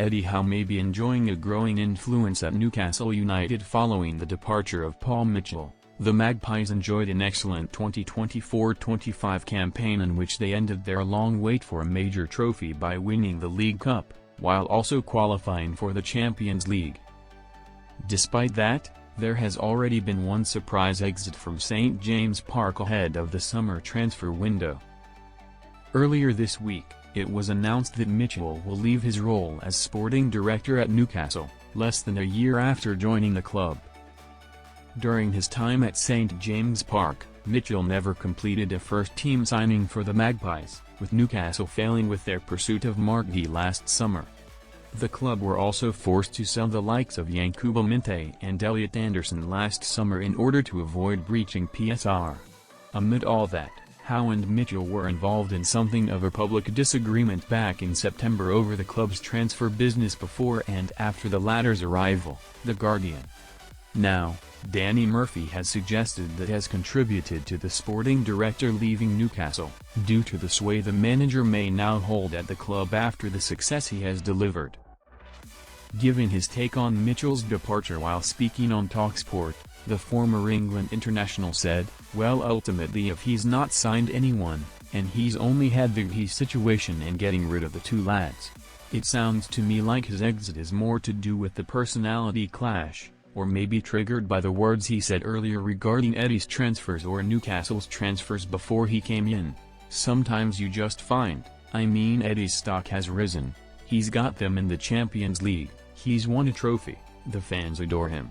Eddie Howe may be enjoying a growing influence at Newcastle United following the departure of Paul Mitchell. The Magpies enjoyed an excellent 2024-25 campaign in which they ended their long wait for a major trophy by winning the League Cup, while also qualifying for the Champions League. Despite that, there has already been one surprise exit from St James Park ahead of the summer transfer window. Earlier this week, it was announced that Mitchell will leave his role as sporting director at Newcastle, less than a year after joining the club. During his time at St James Park, Mitchell never completed a first-team signing for the Magpies, with Newcastle failing with their pursuit of Mark Gee last summer. The club were also forced to sell the likes of Yankuba Minteh and Elliot Anderson last summer in order to avoid breaching PSR. Amid all that, Howe and Mitchell were involved in something of a public disagreement back in September over the club's transfer business before and after the latter's arrival, The Guardian. Now, Danny Murphy has suggested that has contributed to the sporting director leaving Newcastle, due to the sway the manager may now hold at the club after the success he has delivered. Giving his take on Mitchell's departure while speaking on TalkSport, the former England international said, "Well, ultimately if he's not signed anyone, and he's only had the situation in getting rid of the two lads, it sounds to me like his exit is more to do with the personality clash, or maybe triggered by the words he said earlier regarding Eddie's transfers or Newcastle's transfers before he came in. Sometimes you just find, Eddie's stock has risen, he's got them in the Champions League, he's won a trophy, the fans adore him.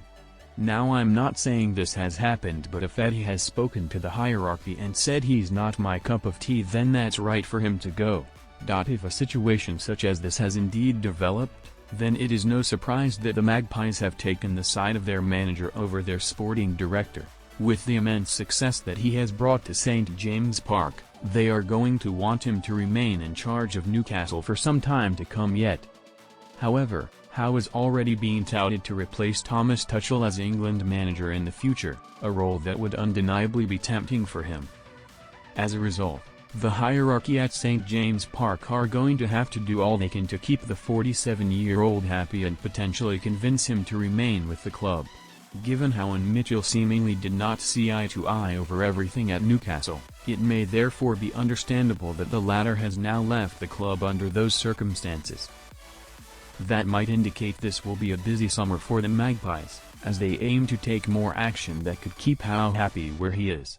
Now I'm not saying this has happened, but if Eddie has spoken to the hierarchy and said he's not my cup of tea, then that's right for him to go. If a situation such as this has indeed developed, then it is no surprise that the Magpies have taken the side of their manager over their sporting director. With the immense success that he has brought to St James Park, they are going to want him to remain in charge of Newcastle for some time to come yet. However, Howe is already being touted to replace Thomas Tuchel as England manager in the future, a role that would undeniably be tempting for him. As a result, the hierarchy at St James Park are going to have to do all they can to keep the 47-year-old happy and potentially convince him to remain with the club. Given Howe and Mitchell seemingly did not see eye to eye over everything at Newcastle, it may therefore be understandable that the latter has now left the club under those circumstances. That might indicate this will be a busy summer for the Magpies, as they aim to take more action that could keep Howe happy where he is.